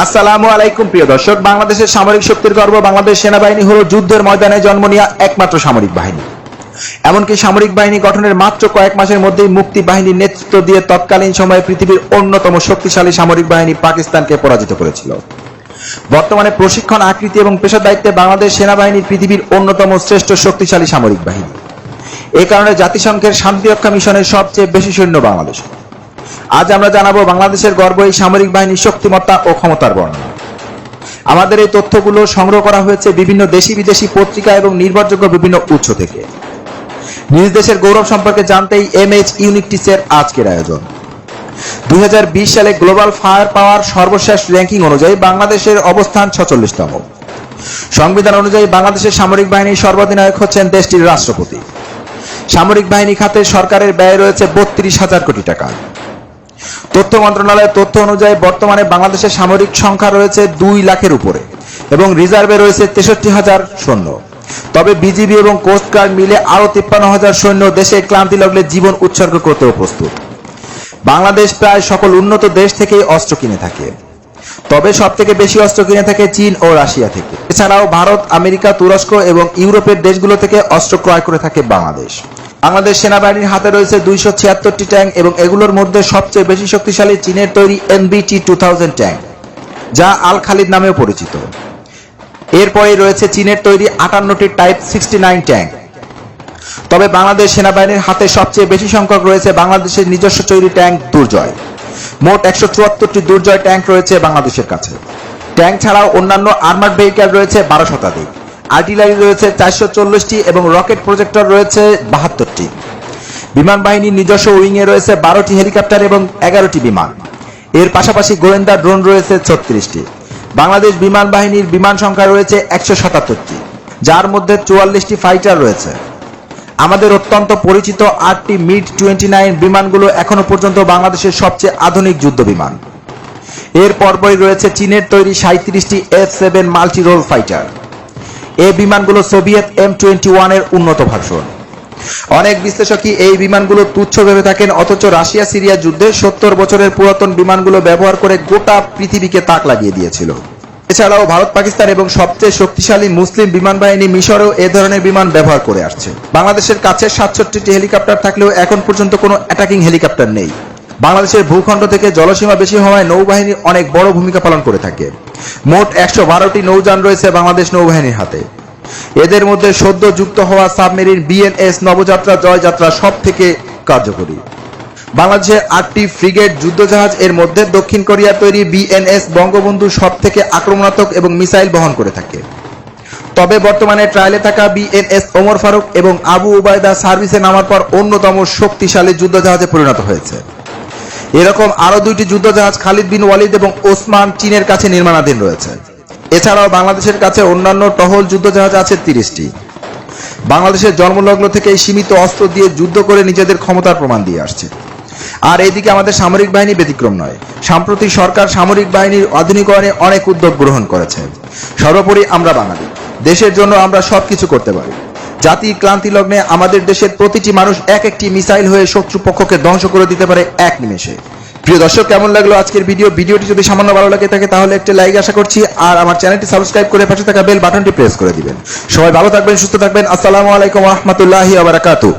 আসসালামু আলাইকুম প্রিয় দর্শক, বাংলাদেশের সামরিক শক্তির গর্ব বাংলাদেশ সেনাবাহিনী হলো যুদ্ধের ময়দানে জন্ম নেওয়া একমাত্র সামরিক বাহিনী। এমনকি সামরিক বাহিনী গঠনের মাত্র কয়েক মাসের মধ্যেই মুক্তি বাহিনীর নেতৃত্ব দিয়ে তৎকালীন সময়ে পৃথিবীর অন্যতম শক্তিশালী সামরিক বাহিনী পাকিস্তানকে পরাজিত করেছিল। বর্তমানে প্রশিক্ষণ, আকৃতি এবং পেশার দায়িত্বে বাংলাদেশ সেনাবাহিনী পৃথিবীর অন্যতম শ্রেষ্ঠ শক্তিশালী সামরিক বাহিনী। এই কারণে জাতিসংঘের শান্তিরক্ষা মিশনের সবচেয়ে বেশি সৈন্য বাংলাদেশ। আজ আমরা জানাবো বাংলাদেশের গর্ব এই সামরিক বাহিনীর শক্তিমত্তা ও ক্ষমতার বর্ণনা। আমাদের এই তথ্যগুলো সংগ্রহ করা হয়েছে বিভিন্ন দেশি বিদেশি পত্রিকা এবং নির্ভরযোগ্য বিভিন্ন উৎস থেকে। নিজ দেশের গৌরব সম্পর্কে জানতেই MH ইউনিটিসের আজকের আয়োজন। 2020 সালে গ্লোবাল ফায়ার পাওয়ার সর্বশেষ র্যাঙ্কিং অনুযায়ী বাংলাদেশের অবস্থান 46তম। সংবিধান অনুযায়ী বাংলাদেশের সামরিক বাহিনীর সর্বাধিনায়ক হচ্ছেন দেশটির রাষ্ট্রপতি। সামরিক বাহিনী খাতে সরকারের ব্যয় রয়েছে 32,000 কোটি টাকা। তথ্য মন্ত্রণালয়ের তথ্য অনুযায়ী বর্তমানে বাংলাদেশের সামরিক সংখ্যা রয়েছে 2 লাখের উপরে এবং রিজার্ভে রয়েছে 63,000 সৈন্য। তবে বিজিবি এবং কোস্টগার্ড মিলে আরো 53,000 সৈন্য দেশে ক্লান্তি লাগলে জীবন উৎসর্গ করতেও প্রস্তুত। বাংলাদেশ প্রায় সকল উন্নত দেশ থেকেই অস্ত্র কিনে থাকে, তবে সব থেকে বেশি অস্ত্র কিনে থাকে চীন ও রাশিয়া থেকে। এছাড়াও ভারত, আমেরিকা, তুরস্ক এবং ইউরোপের দেশগুলো থেকে অস্ত্র ক্রয় করে থাকে বাংলাদেশ। বাংলাদেশ সেনাবাহিনীর হাতে রয়েছে 276টি ট্যাঙ্ক এবং এগুলোর মধ্যে সবচেয়ে বেশি শক্তিশালী চীনের তৈরি NBT-2000 ট্যাঙ্ক, যা আল খালিদ নামেও পরিচিত। এরপরে রয়েছে চীনের তৈরি 58টি টাইপ 69 ট্যাঙ্ক। তবে বাংলাদেশ সেনাবাহিনীর হাতে সবচেয়ে বেশি সংখ্যক রয়েছে বাংলাদেশের নিজস্ব তৈরি ট্যাঙ্ক দুর্জয়। মোট 174টি দুর্জয় ট্যাঙ্ক রয়েছে বাংলাদেশের কাছে। ট্যাঙ্ক ছাড়াও অন্যান্য আর্মার্ড ভেহিক্যাল রয়েছে 12 শতাধিক, আর্টিলারি রয়েছে 440টি এবং রকেট প্রজেক্টর রয়েছে 72টি। বিমান বাহিনীর নিজস্ব উইংয়ে রয়েছে 12টি হেলিকপ্টার এবং 11টি বিমান। এর পাশাপাশি গোয়েন্দা ড্রোন রয়েছে 36টি। বাংলাদেশ বিমান বাহিনীর বিমান সংখ্যা রয়েছে 177টি, যার মধ্যে 44টি ফাইটার রয়েছে। আমাদের অত্যন্ত পরিচিত 8টি MiG-29 বিমানগুলো এখনো পর্যন্ত বাংলাদেশের সবচেয়ে আধুনিক যুদ্ধ বিমান। এর পরপরই রয়েছে চীনের তৈরি 37টি F-7 মাল্টি রোল ফাইটার। এই বিমানগুলো সোভিয়েত M21 এর উন্নত ভার্সন। অনেক বিশ্লেষকই এই বিমানগুলো তুচ্ছ ভেবে থাকেন, অথচ রাশিয়া সিরিয়া যুদ্ধে 70 বছরের পুরাতন বিমানগুলো ব্যবহার করে গোটা পৃথিবীকে তাক লাগিয়ে দিয়েছিল। এছাড়াও ভারত, পাকিস্তান এবং সবচেয়ে শক্তিশালী মুসলিম বিমান বাহিনী মিশরেও এ ধরনের বিমান ব্যবহার করে আসছে। বাংলাদেশের কাছে 67টি হেলিকপ্টার থাকলেও এখন পর্যন্ত কোনো অ্যাটাকিং হেলিকপ্টার নেই। বাংলাদেশের ভূখণ্ড থেকে জলসীমা বেশি হওয়ায় নৌবাহিনী অনেক বড় ভূমিকা পালন করে থাকে। মোট 112টি নৌযান রয়েছে বাংলাদেশ নৌবাহিনীর হাতে। এদের মধ্যে সদ্য যুক্ত হওয়া সাবমেরিন BNS নবযাত্রা, জয়যাত্রা সব থেকে কার্যকরী। বাংলাদেশের 8টি ফ্রিগেট যুদ্ধজাহাজ, এর মধ্যে দক্ষিণ কোরিয়ার তৈরি BNS বঙ্গবন্ধু সব থেকে আক্রমণাত্মক এবং মিসাইল বহন করে থাকে। তবে বর্তমানে ট্রায়ালে থাকা BNS ওমর ফারুক এবং আবু উবায়দা সার্ভিসে নামার পর অন্যতম শক্তিশালী যুদ্ধজাহাজে পরিণত হয়েছে। এরকম আরো 2টি যুদ্ধজাহাজ খালিদ বিন ওয়ালিদ এবং ওসমান চীনের কাছে নির্মাণাধীন রয়েছে। এছাড়াও বাংলাদেশের কাছে অন্যান্য টহল যুদ্ধজাহাজ আছে 30টি। বাংলাদেশের জন্মলগ্ন থেকেই সীমিত অস্ত্র দিয়ে যুদ্ধ করে নিজেদের ক্ষমতার প্রমাণ দিয়ে আসছে। আর এদিকে আমাদের সামরিক বাহিনী ব্যতিক্রম নয়। সাম্প্রতিক সরকার সামরিক বাহিনীর আধুনিকরণে অনেক উদ্যোগ গ্রহণ করেছে। সর্বোপরি আমরা বাঙালি, দেশের জন্য আমরা সবকিছু করতে পারি। জাতি ক্লান্তি লগ্নে আমাদের দেশের প্রতিটি মানুষ এক একটি মিসাইল হয়ে শত্রুপক্ষকে ধ্বংস করে দিতে পারে এক নিমেষে। প্রিয় দর্শক, কেমন লাগলো আজকের ভিডিওটি যদি সামান্য ভালো লাগে থাকে তাহলে একটা লাইক আশা করছি, আর আমার চ্যানেলটি সাবস্ক্রাইব করে পাশে থাকা বেল বাটনটি প্রেস করে দিবেন। সবাই ভালো থাকবেন, সুস্থ থাকবেন। আসসালামু আলাইকুম ওয়া রাহমাতুল্লাহি ওয়া বারাকাতুহু।